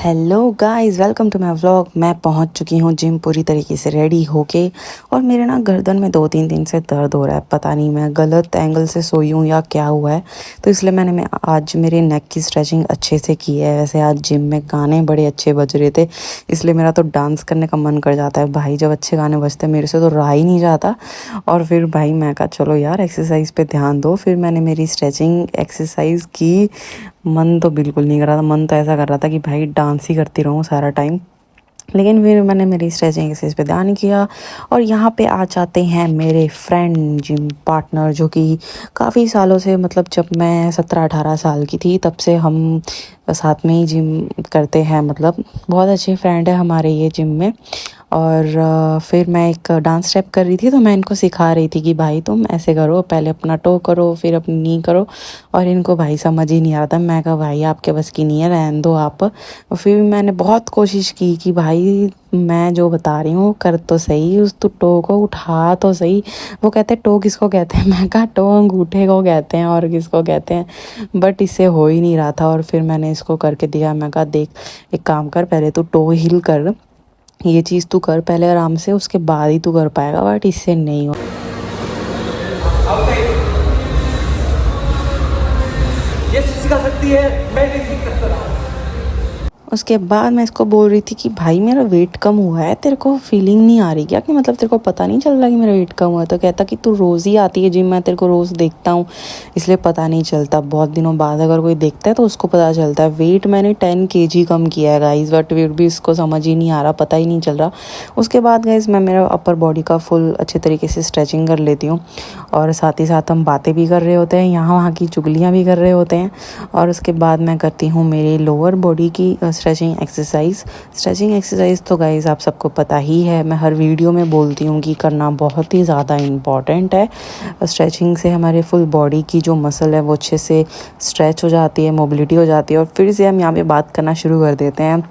Hello guys, welcome to my vlog. मैं पहुंच चुकी हूं जिम पूरी तरीके से रेडी होके। और मेरे ना गर्दन में 2-3 दिन से दर्द हो रहा है। पता नहीं मैं गलत एंगल से सोई हूं या क्या हुआ है। तो इसलिए मैं आज मेरे नेक की स्ट्रेचिंग अच्छे से की है। वैसे आज जिम में गाने बड़े अच्छे बज रहे थे, इसलिए मेरा तो डांस करने का मन कर जाता है भाई। जब अच्छे गाने बजते हैं मेरे से तो रहा ही नहीं जाता। और फिर भाई मैं कहा चलो यार एक्सरसाइज पे ध्यान दो। फिर मैंने मेरी स्ट्रेचिंग एक्सरसाइज की। मन तो बिल्कुल नहीं कर रहा था, मन तो ऐसा कर रहा था कि भाई डांस ही करती रहूँ सारा टाइम। लेकिन फिर मैंने मेरी स्ट्रेचिंग एक्सरसाइज पे ध्यान किया। और यहाँ पे आ जाते हैं मेरे फ्रेंड जिम पार्टनर, जो कि काफ़ी सालों से, मतलब जब मैं 17-18 साल की थी तब से हम साथ में ही जिम करते हैं। मतलब बहुत अच्छे फ्रेंड है हमारे ये जिम में। और फिर मैं एक डांस स्टेप कर रही थी तो मैं इनको सिखा रही थी कि भाई तुम ऐसे करो, पहले अपना टो करो फिर अपनी नी करो। और इनको भाई समझ ही नहीं आ रहा था। मैं कहा भाई आपके बस की नहीं है, रहने दो आप। और फिर मैंने बहुत कोशिश की कि भाई मैं जो बता रही हूँ कर तो सही, उस तो टो को उठा तो सही। वो कहते टो किसको कहते हैं? मैं कहा टो अंगूठे को कहते हैं, और किसको कहते हैं। बट इससे हो ही नहीं रहा था। और फिर मैंने इसको करके दिया। मैं कहा देख एक काम कर, पहले तू टो हिल कर, ये चीज़ तू कर पहले आराम से, उसके बाद ही तू कर पाएगा। बट इससे नहीं हो। ये सिखा सकती है, मैं नहीं सीख सकता। उसके बाद मैं इसको बोल रही थी कि भाई मेरा वेट कम हुआ है, तेरे को फीलिंग नहीं आ रही क्या? कि मतलब तेरे को पता नहीं चल रहा कि मेरा वेट कम हुआ है? तो कहता कि तू रोज़ ही आती है जिम, मैं तेरे को रोज़ देखता हूँ इसलिए पता नहीं चलता। बहुत दिनों बाद अगर कोई देखता है तो उसको पता चलता है। वेट मैंने 10 kg कम किया है गाइस, बट फिर भी इसको समझ ही नहीं आ रहा, पता ही नहीं चल रहा। उसके बाद गाइस मैं मेरा अपर बॉडी का फुल अच्छे तरीके से स्ट्रेचिंग कर लेती हूँ। और साथ ही साथ हम बातें भी कर रहे होते हैं, यहाँ वहाँ की चुगलियाँ भी कर रहे होते हैं। और उसके बाद मैं करती हूँ मेरी लोअर बॉडी की स्ट्रेचिंग एक्सरसाइज तो गाइस आप सबको पता ही है, मैं हर वीडियो में बोलती हूँ कि करना बहुत ही ज़्यादा इम्पॉर्टेंट है। स्ट्रेचिंग से हमारे फुल बॉडी की जो मसल है वो अच्छे से स्ट्रेच हो जाती है, मोबिलिटी हो जाती है। और फिर से हम यहाँ पे बात करना शुरू कर देते हैं।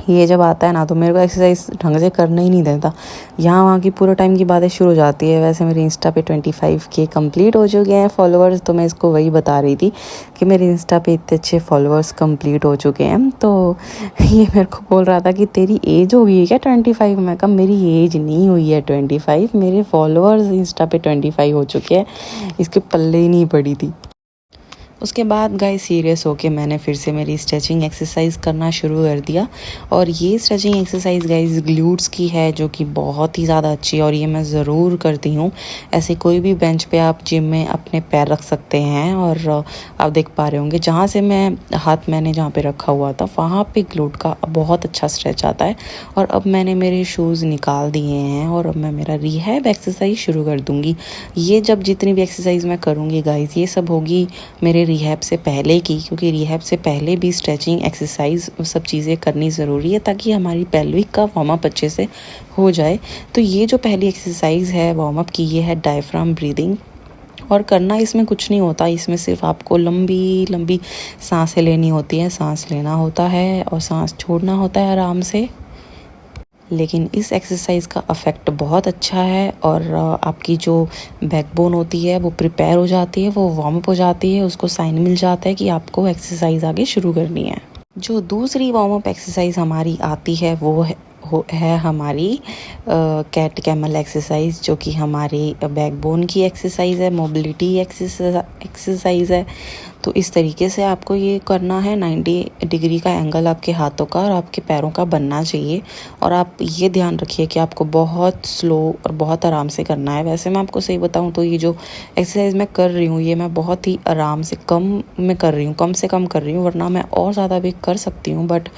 ये जब आता है ना तो मेरे को एक्सरसाइज ढंग से करना ही नहीं देता। यहाँ वहाँ की पूरे टाइम की बातें शुरू हो जाती है। वैसे मेरे इंस्टा पे 25K कंप्लीट हो चुके हैं फॉलोअर्स। तो मैं इसको वही बता रही थी कि मेरे इंस्टा पे इतने अच्छे फॉलोअर्स कंप्लीट हो चुके हैं। तो ये मेरे को बोल रहा था कि तेरी एज हो गई है क्या 25? मैं कहा मेरी एज नहीं हुई है 25, मेरे फॉलोअर्स इंस्टा पे 25 हो चुके हैं। इसके पल्ले ही नहीं पड़ी थी। उसके बाद गाइस सीरियस होके मैंने फिर से मेरी स्ट्रेचिंग एक्सरसाइज करना शुरू कर दिया। और ये स्ट्रेचिंग एक्सरसाइज गाइस ग्लूट्स की है, जो कि बहुत ही ज़्यादा अच्छी है और ये मैं ज़रूर करती हूँ। ऐसे कोई भी बेंच पे आप जिम में अपने पैर रख सकते हैं। और आप देख पा रहे होंगे जहाँ से मैं हाथ मैंने जहाँ पे रखा हुआ था वहाँ पे ग्लूट का बहुत अच्छा स्ट्रेच आता है। और अब मैंने मेरे शूज़ निकाल दिए हैं और अब मैं मेरा रिहैब एक्सरसाइज शुरू कर दूँगी। ये जब जितनी भी एक्सरसाइज मैं करूँगी गाइस ये सब होगी मेरे रिहैब से पहले की, क्योंकि रिहैब से पहले भी स्ट्रेचिंग एक्सरसाइज सब चीज़ें करनी ज़रूरी है ताकि हमारी पेल्विक का वार्म अप अच्छे से हो जाए। तो ये जो पहली एक्सरसाइज है वार्म अप की, ये है डायफ्राम ब्रीदिंग। और करना इसमें कुछ नहीं होता, इसमें सिर्फ आपको लंबी लंबी सांसें लेनी होती है। सांस लेना होता है और सांस छोड़ना होता है आराम से। लेकिन इस एक्सरसाइज का इफ़ेक्ट बहुत अच्छा है। और आपकी जो बैकबोन होती है वो प्रिपेयर हो जाती है, वो वार्म अप हो जाती है, उसको साइन मिल जाता है कि आपको एक्सरसाइज आगे शुरू करनी है। जो दूसरी वार्म अप एक्सरसाइज हमारी आती है वो है हमारी कैट कैमल एक्सरसाइज, जो कि हमारी बैकबोन की एक्सरसाइज है, मोबिलिटी एक्सरसाइज है। तो इस तरीके से आपको ये करना है। 90 डिग्री का एंगल आपके हाथों का और आपके पैरों का बनना चाहिए। और आप ये ध्यान रखिए कि आपको बहुत स्लो और बहुत आराम से करना है। वैसे मैं आपको सही बताऊं तो ये जो एक्सरसाइज मैं कर रही हूँ ये मैं बहुत ही आराम से कम में कर रही हूँ, कम से कम कर रही हूँ, वरना मैं और ज़्यादा भी कर सकती हूँ। बट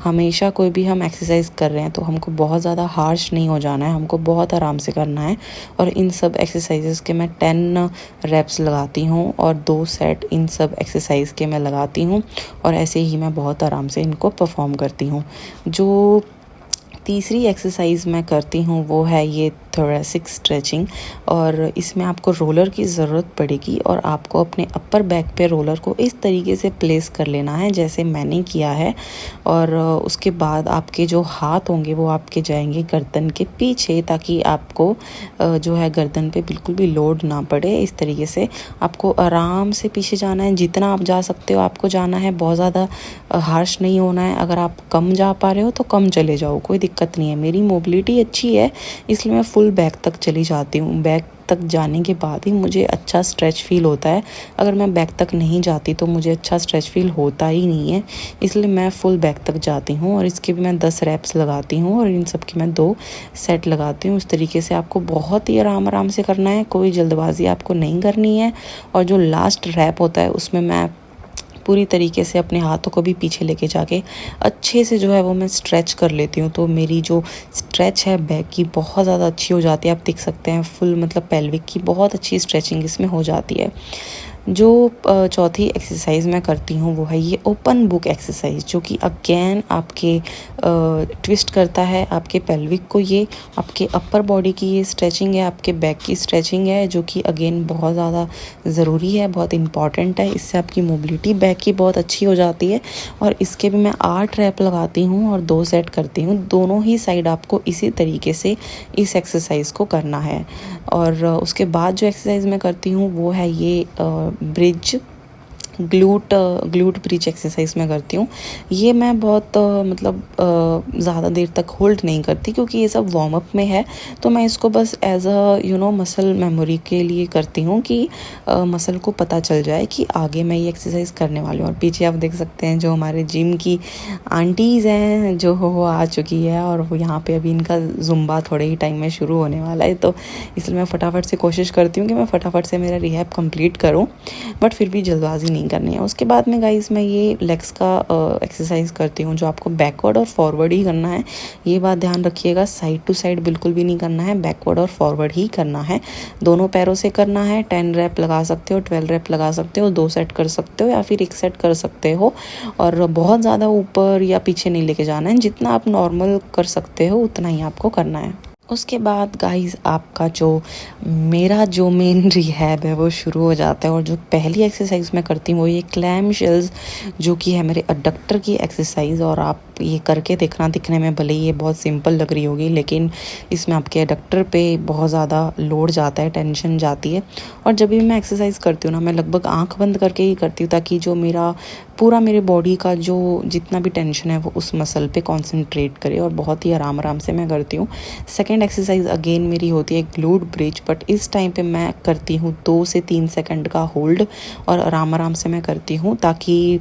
हमेशा कोई भी हम एक्सरसाइज कर रहे हैं तो हमको बहुत ज़्यादा हार्श नहीं हो जाना है, हमको बहुत आराम से करना है। और इन सब एक्सरसाइजेस के मैं 10 रेप्स लगाती हूँ और 2 सेट इन सब एक्सरसाइज के मैं लगाती हूँ। और ऐसे ही मैं बहुत आराम से इनको परफॉर्म करती हूँ। जो तीसरी एक्सरसाइज मैं करती हूँ वो है ये थोरेसिक स्ट्रेचिंग। और इसमें आपको रोलर की ज़रूरत पड़ेगी और आपको अपने अपर बैक पे रोलर को इस तरीके से प्लेस कर लेना है जैसे मैंने किया है। और उसके बाद आपके जो हाथ होंगे वो आपके जाएंगे गर्दन के पीछे, ताकि आपको जो है गर्दन पे बिल्कुल भी लोड ना पड़े। इस तरीके से आपको आराम से पीछे जाना है, जितना आप जा सकते हो आपको जाना है, बहुत ज़्यादा हार्श नहीं होना है। अगर आप कम जा पा रहे हो तो कम चले जाओ, कोई दिक्कत नहीं है। मेरी मोबिलिटी अच्छी है इसलिए मैं फुल बैक तक चली जाती हूँ। बैक तक जाने के बाद ही मुझे अच्छा स्ट्रेच फील होता है। अगर मैं बैक तक नहीं जाती तो मुझे अच्छा स्ट्रेच फील होता ही नहीं है, इसलिए मैं फुल बैक तक जाती हूँ। और इसके भी मैं 10 रैप्स लगाती हूँ और इन सब की मैं 2 सेट लगाती हूँ। इस तरीके से आपको बहुत ही आराम आराम से करना है, कोई जल्दबाजी आपको नहीं करनी है। और जो लास्ट रैप होता है उसमें मैं पूरी तरीके से अपने हाथों को भी पीछे लेके जाके अच्छे से जो है वो मैं स्ट्रेच कर लेती हूँ। तो मेरी जो स्ट्रेच है बैक की बहुत ज़्यादा अच्छी हो जाती है। आप देख सकते हैं फुल मतलब पेल्विक की बहुत अच्छी स्ट्रेचिंग इसमें हो जाती है। जो चौथी एक्सरसाइज मैं करती हूँ वो है ये ओपन बुक एक्सरसाइज, जो कि अगेन आपके ट्विस्ट करता है आपके पेल्विक को। ये आपके अपर बॉडी की ये स्ट्रेचिंग है, आपके बैक की स्ट्रेचिंग है, जो कि अगेन बहुत ज़्यादा ज़रूरी है, बहुत इंपॉर्टेंट है। इससे आपकी मोबिलिटी बैक की बहुत अच्छी हो जाती है। और इसके भी मैं 8 रैप लगाती हूँ और 2 सेट करती हूँ। दोनों ही साइड आपको इसी तरीके से इस एक्सरसाइज को करना है। और उसके बाद जो एक्सरसाइज मैं करती हूँ वो है ये ब्रिज ग्लूट ब्रिज एक्सरसाइज मैं करती हूँ। ये मैं बहुत मतलब ज़्यादा देर तक होल्ड नहीं करती, क्योंकि ये सब वार्म अप में है। तो मैं इसको बस एज अ मसल मेमोरी के लिए करती हूँ कि मसल को पता चल जाए कि आगे मैं ये एक्सरसाइज करने वाली हूँ। और पीछे आप देख सकते हैं जो हमारे जिम की आंटीज़ हैं जो वो आ चुकी है, और वो यहाँ पे अभी इनका जुम्बा थोड़े ही टाइम में शुरू होने वाला है। तो इसलिए मैं फटाफट से कोशिश करती हूँ कि मैं फटाफट से मेरा रिहैब कंप्लीट करूँ, बट फिर भी जल्दबाजी नहीं करनी है। उसके बाद में गाइस मैं ये लेग्स का एक्सरसाइज करती हूँ, जो आपको बैकवर्ड और फॉरवर्ड ही करना है। ये बात ध्यान रखिएगा, साइड टू साइड बिल्कुल भी नहीं करना है, बैकवर्ड और फॉरवर्ड ही करना है। दोनों पैरों से करना है। 10 रैप लगा सकते हो, 12 रैप लगा सकते हो, 2 सेट कर सकते हो या फिर 1 सेट कर सकते हो। और बहुत ज़्यादा ऊपर या पीछे नहीं लेके जाना है, जितना आप नॉर्मल कर सकते हो उतना ही आपको करना है। उसके बाद गाइस आपका मेरा जो मेन रिहैब है वो शुरू हो जाता है। और जो पहली एक्सरसाइज मैं करती हूँ वो ये क्लैम शेल्स, जो कि है मेरे अडक्टर की एक्सरसाइज। और आप ये करके देखना, दिखने में भले ही ये बहुत सिंपल लग रही होगी, लेकिन इसमें आपके अडक्टर पे बहुत ज़्यादा लोड जाता है, टेंशन जाती है। और जब भी मैं एक्सरसाइज करती हूँ ना, मैं लगभग आँख बंद करके ही करती हूँ, ताकि जो मेरे बॉडी का जो जितना भी टेंशन है वो उस मसल पे कंसंट्रेट करे। और बहुत ही आराम आराम से मैं करती हूँ। सेकेंड एक्सरसाइज अगेन मेरी होती है ग्लूट ब्रिज, बट इस टाइम पे मैं करती हूँ 2 से 3 सेकंड का होल्ड, और आराम आराम से मैं करती हूँ, ताकि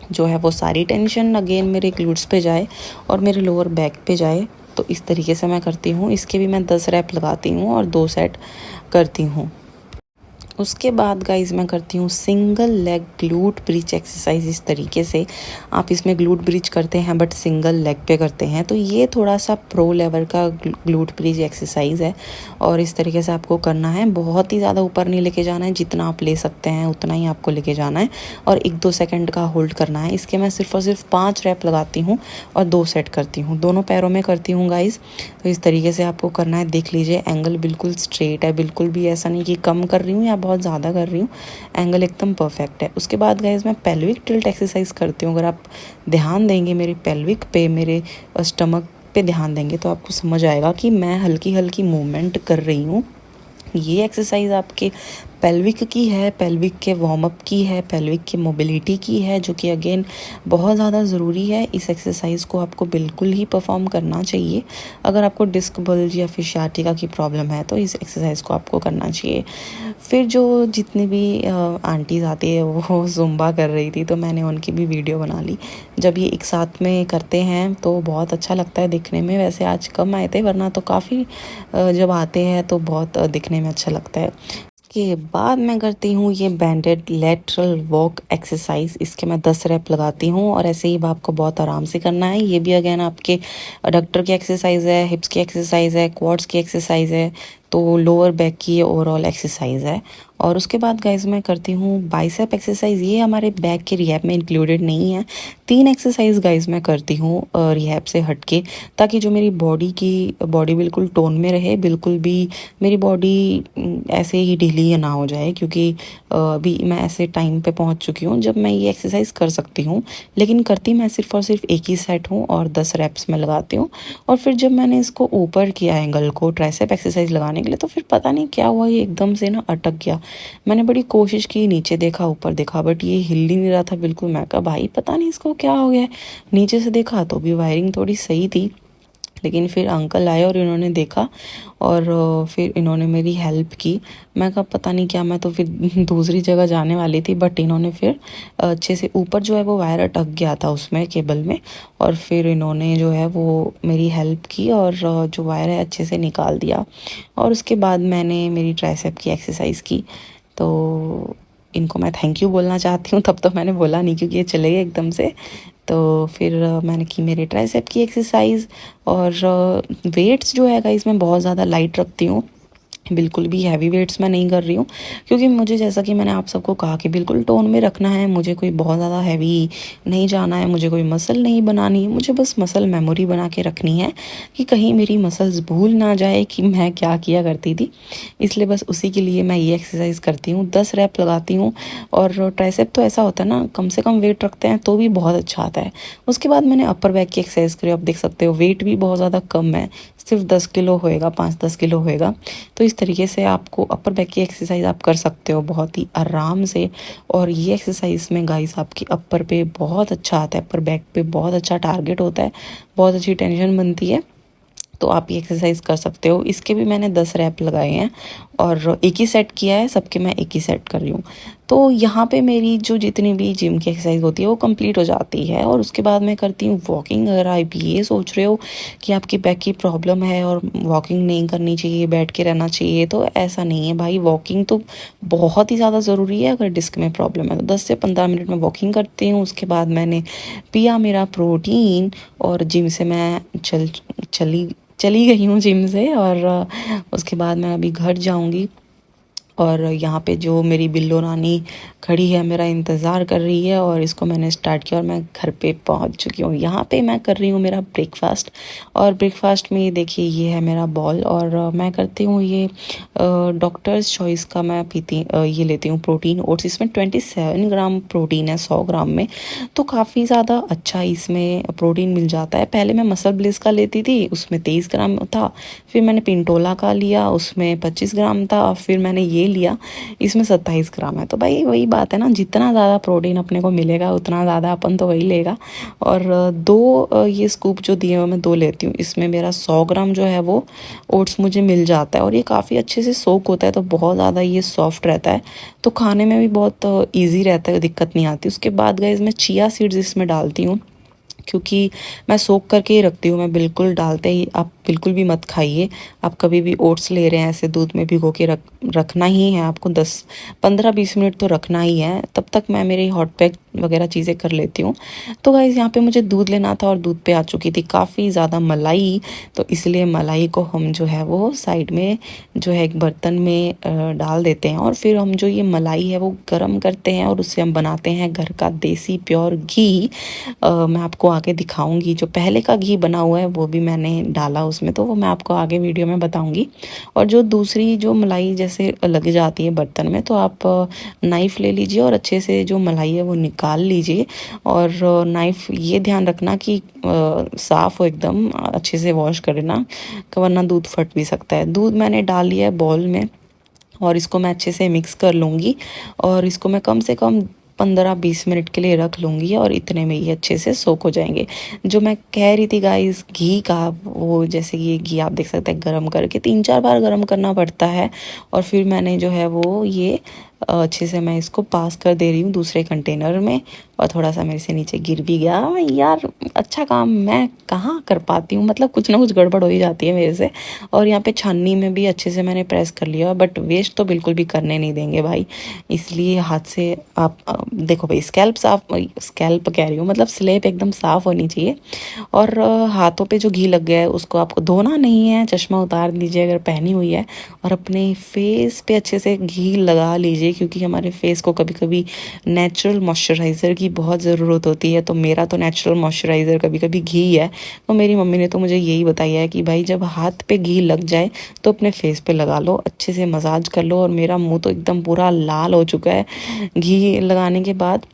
जो है वो सारी टेंशन अगेन मेरे ग्लूट्स पे जाए और मेरे लोअर बैक पे जाए। तो इस तरीके से मैं करती हूँ। इसके भी मैं 10 रैप लगाती हूँ और 2 सेट करती हूँ। उसके बाद गाइज मैं करती हूँ single leg glute bridge exercise. इस तरीके से आप इसमें ग्लूट ब्रिज करते हैं बट सिंगल लेग पे करते हैं, तो ये थोड़ा सा प्रो लेवल का ग्लूट ब्रिज एक्सरसाइज है। और इस तरीके से आपको करना है, बहुत ही ज़्यादा ऊपर नहीं लेके जाना है, जितना आप ले सकते हैं उतना ही आपको लेके जाना है। और 1-2 सेकंड का होल्ड करना है। इसके मैं सिर्फ और सिर्फ 5 रैप लगाती हूँ और 2 सेट करती हूँ, दोनों पैरों में करती हूँ गाइज। तो इस तरीके से आपको करना है। देख लीजिए एंगल बिल्कुल स्ट्रेट है, बिल्कुल भी ऐसा नहीं कि कम कर रही हूँ या बहुत ज़्यादा कर रही हूँ, एंगल एकदम परफेक्ट है। उसके बाद गाइज मैं पेल्विक टिल्ट एक्सरसाइज करती हूँ। अगर आप ध्यान देंगे मेरे पेल्विक पे, मेरे स्टमक पे ध्यान देंगे, तो आपको समझ आएगा कि मैं हल्की हल्की मूवमेंट कर रही हूँ। ये एक्सरसाइज आपके पेल्विक की है, पेल्विक के वार्म अप की है, पेल्विक की मोबिलिटी की है, जो कि अगेन बहुत ज़्यादा ज़रूरी है। इस एक्सरसाइज को आपको बिल्कुल ही परफॉर्म करना चाहिए। अगर आपको डिस्क बल्ज या फिर शाटिका की प्रॉब्लम है तो इस एक्सरसाइज को आपको करना चाहिए। फिर जो जितनी भी आंटीज़ आती है वो जुम्बा कर रही थी, तो मैंने उनकी भी वीडियो बना ली। जब ये एक साथ में करते हैं तो बहुत अच्छा लगता है दिखने में। वैसे आज कम आए थे, वरना तो काफ़ी जब आते हैं तो बहुत दिखने में अच्छा लगता है। के बाद मैं करती हूँ ये बैंडेड लेटरल वॉक एक्सरसाइज। इसके मैं 10 रैप लगाती हूँ और ऐसे ही आपको बहुत आराम से करना है। ये भी अगेन आपके अडक्टर की एक्सरसाइज है, हिप्स की एक्सरसाइज है, क्वाड्स की एक्सरसाइज है, तो लोअर बैक की ओवरऑल एक्सरसाइज है। और उसके बाद गाइज मैं करती हूँ बाइसेप एक्सरसाइज। ये हमारे बैक के रिहैब में इंक्लूडेड नहीं है। 3 एक्सरसाइज गाइज मैं करती हूँ रिहैब से हटके, ताकि जो मेरी बॉडी बिल्कुल टोन में रहे, बिल्कुल भी मेरी बॉडी ऐसे ही ढीली ना हो जाए, क्योंकि अभी मैं ऐसे टाइम पे पहुँच चुकी हूँ जब मैं ये एक्सरसाइज कर सकती हूँ। लेकिन करती मैं सिर्फ और सिर्फ एक ही सेट हूँ और 10 रेप्स में लगाती हूँ। और फिर जब मैंने इसको ऊपर किया एंगल को ट्राइसेप एक्सरसाइज लगाने के लिए, तो फिर पता नहीं क्या हुआ, ये एकदम से ना अटक गया। मैंने बड़ी कोशिश की, नीचे देखा ऊपर देखा, बट ये हिल ही नहीं रहा था बिल्कुल। मैं कहा भाई पता नहीं इसको क्या हो गया है। नीचे से देखा तो भी वायरिंग थोड़ी सही थी, लेकिन फिर अंकल आए और इन्होंने देखा और फिर इन्होंने मेरी हेल्प की। मैं कहा पता नहीं क्या, मैं तो फिर दूसरी जगह जाने वाली थी, बट इन्होंने फिर अच्छे से ऊपर जो है वो वायर अटक गया था उसमें केबल में, और फिर इन्होंने जो है वो मेरी हेल्प की और जो वायर है अच्छे से निकाल दिया। और उसके बाद मैंने मेरी ट्राइसेप की एक्सरसाइज की। तो इनको मैं थैंक यू बोलना चाहती हूँ, तब तो मैंने बोला नहीं क्योंकि ये चले गए एकदम से। तो फिर मैंने की मेरे ट्राइसेप की एक्सरसाइज। और वेट्स जो है गाइस मैं बहुत ज़्यादा लाइट रखती हूँ, बिल्कुल भी हैवी वेट्स मैं नहीं कर रही हूँ, क्योंकि मुझे जैसा कि मैंने आप सबको कहा कि बिल्कुल टोन में रखना है। मुझे कोई बहुत ज़्यादा हैवी नहीं जाना है, मुझे कोई मसल नहीं बनानी है, मुझे बस मसल मेमोरी बना के रखनी है कि कहीं मेरी मसल्स भूल ना जाए कि मैं क्या किया करती थी। इसलिए बस उसी के लिए मैं ये एक्सरसाइज करती हूँ, 10 रैप लगाती हूँ। और ट्राइसेप तो ऐसा होता है ना, कम से कम वेट रखते हैं तो भी बहुत अच्छा आता है। उसके बाद मैंने अपर बैक की एक्सरसाइज करी। आप देख सकते हो वेट भी बहुत ज़्यादा कम है, सिर्फ 10 किलो होएगा, 5-10 किलो होएगा। तो इस तरीके से आपको अपर बैक की एक्सरसाइज आप कर सकते हो बहुत ही आराम से। और ये एक्सरसाइज में गाइस आपकी अपर पे बहुत अच्छा आता है, अपर बैक पे बहुत अच्छा टारगेट होता है, बहुत अच्छी टेंशन बनती है। तो आप ये एक्सरसाइज कर सकते हो। इसके भी मैंने 10 रैप लगाए हैं और एक ही सेट किया है, सबके मैं एक ही सेट कर रही हूँ। तो यहाँ पे मेरी जो जितनी भी जिम की एक्सरसाइज होती है वो कंप्लीट हो जाती है। और उसके बाद मैं करती हूँ वॉकिंग। अगर आप ये सोच रहे हो कि आपकी बैक की प्रॉब्लम है और वॉकिंग नहीं करनी चाहिए, बैठ के रहना चाहिए, तो ऐसा नहीं है भाई। वॉकिंग तो बहुत ही ज़्यादा ज़रूरी है। अगर डिस्क में प्रॉब्लम है तो 10 से 15 मिनट में वॉकिंग करती हूँ। उसके बाद मैंने पिया मेरा प्रोटीन और जिम से मैं चली गई हूँ जिम से। और उसके बाद मैं अभी घर जाऊँगी। और यहाँ पे जो मेरी बिल्लो रानी खड़ी है, मेरा इंतज़ार कर रही है, और इसको मैंने स्टार्ट किया और मैं घर पे पहुँच चुकी हूँ। यहाँ पे मैं कर रही हूँ मेरा ब्रेकफास्ट। और ब्रेकफास्ट में ये देखिए, ये है मेरा बॉल। और मैं करती हूँ ये डॉक्टर्स चॉइस का मैं ये लेती हूँ प्रोटीन ओट्स। इसमें 27 ग्राम प्रोटीन है 100 ग्राम में, तो काफ़ी ज़्यादा अच्छा इसमें प्रोटीन मिल जाता है। पहले मैं मसल ब्लिस का लेती थी, उसमें 23 ग्राम था। फिर मैंने पिंटोला का लिया, उसमें 25 ग्राम था। फिर मैंने ये लिया, इसमें 27 ग्राम है। तो भाई वही बात है ना, जितना ज़्यादा प्रोटीन अपने को मिलेगा उतना ज़्यादा अपन तो वही लेगा। और ये स्कूप जो दिए हुए मैं 2 लेती हूँ। इसमें मेरा 100 ग्राम जो है वो ओट्स मुझे मिल जाता है, और ये काफ़ी अच्छे से सोक होता है, तो बहुत ज़्यादा ये सॉफ्ट रहता है, तो खाने में भी बहुत ईजी रहता है, दिक्कत नहीं आती। उसके बाद गाइस मैं चिया सीड्स इसमें डालती हूँ, क्योंकि मैं सोख करके ही रखती हूँ। मैं बिल्कुल डालते ही, आप बिल्कुल भी मत खाइए। आप कभी भी ओट्स ले रहे हैं ऐसे दूध में भिगो के रखना ही है आपको, 10-15-20 मिनट तो रखना ही है। तब तक मैं मेरी हॉट पैक वगैरह चीज़ें कर लेती हूँ। तो गाइस यहाँ पे मुझे दूध लेना था और दूध पे आ चुकी थी काफ़ी ज़्यादा मलाई, तो इसलिए मलाई को हम जो है वो साइड में जो है एक बर्तन में डाल देते हैं। और फिर हम जो ये मलाई है वो गर्म करते हैं और उससे हम बनाते हैं घर का देसी प्योर घी। मैं आपको आगे दिखाऊंगी, जो पहले का घी बना हुआ है वो भी मैंने डाला उसमें, तो वो मैं आपको आगे वीडियो में बताऊंगी। और जो दूसरी जो मलाई जैसे लग जाती है बर्तन में, तो आप नाइफ़ ले लीजिए और अच्छे से जो मलाई है वो निकाल लीजिए। और नाइफ़ ये ध्यान रखना कि साफ़ हो, एकदम अच्छे से वॉश करना, वरना दूध फट भी सकता है। दूध मैंने डाल लिया है बॉल में और इसको मैं अच्छे से मिक्स कर लूँगी। और इसको मैं कम से कम 15-20 मिनट के लिए रख लूँगी, और इतने में ये अच्छे से सोक हो जाएंगे। जो मैं कह रही थी गाइस घी का, वो जैसे ये घी आप देख सकते हैं, गरम करके 3-4 बार गरम करना पड़ता है। और फिर मैंने जो है वो ये अच्छे से मैं इसको पास कर दे रही हूँ दूसरे कंटेनर में। और थोड़ा सा मेरे से नीचे गिर भी गया। यार अच्छा काम मैं कहाँ कर पाती हूँ, मतलब कुछ ना कुछ गड़बड़ हो ही जाती है मेरे से। और यहाँ पे छन्नी में भी अच्छे से मैंने प्रेस कर लिया, बट वेस्ट तो बिल्कुल भी करने नहीं देंगे भाई, इसलिए हाथ से आप देखो भाई, स्कैल्प कह रही हूँ, मतलब स्लेब एकदम साफ़ होनी चाहिए। और हाथों पे जो घी लग गया है उसको आपको धोना नहीं है, चश्मा उतार दीजिए अगर पहनी हुई है, और अपने फेस पे अच्छे से घी लगा लीजिए, क्योंकि हमारे फेस को कभी कभी नेचुरल मॉइस्चराइज़र की बहुत ज़रूरत होती है। तो मेरा तो नेचुरल मॉइस्चराइज़र कभी कभी घी है। तो मेरी मम्मी ने तो मुझे यही बताया है कि भाई जब हाथ पे घी लग जाए तो अपने फेस पे लगा लो, अच्छे से मसाज कर लो। और मेरा मुंह तो एकदम पूरा लाल हो चुका है घी लगाने के बाद।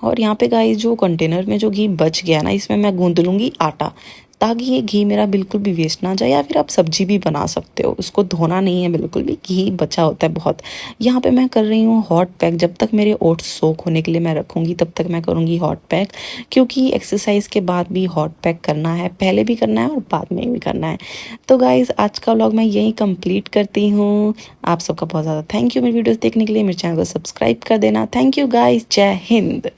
और यहाँ पे गाइस जो कंटेनर में जो घी बच गया ना, इसमें मैं गूंद लूँगी आटा, ताकि ये घी मेरा बिल्कुल भी वेस्ट ना जाए। या फिर आप सब्जी भी बना सकते हो, उसको धोना नहीं है बिल्कुल भी, घी बचा होता है बहुत। यहाँ पे मैं कर रही हूँ हॉट पैक। जब तक मेरे ओट्स सोक होने के लिए मैं रखूँगी तब तक मैं करूँगी हॉट पैक, क्योंकि एक्सरसाइज के बाद भी हॉट पैक करना है, पहले भी करना है और बाद में भी करना है। तो गाइज़ आज का व्लॉग मैं यहीं कंप्लीट करती हूँ। आप सबका बहुत ज़्यादा थैंक यू मेरी वीडियोज़ देखने के लिए। मेरे चैनल को सब्सक्राइब कर देना। थैंक यू गाइज़, जय हिंद।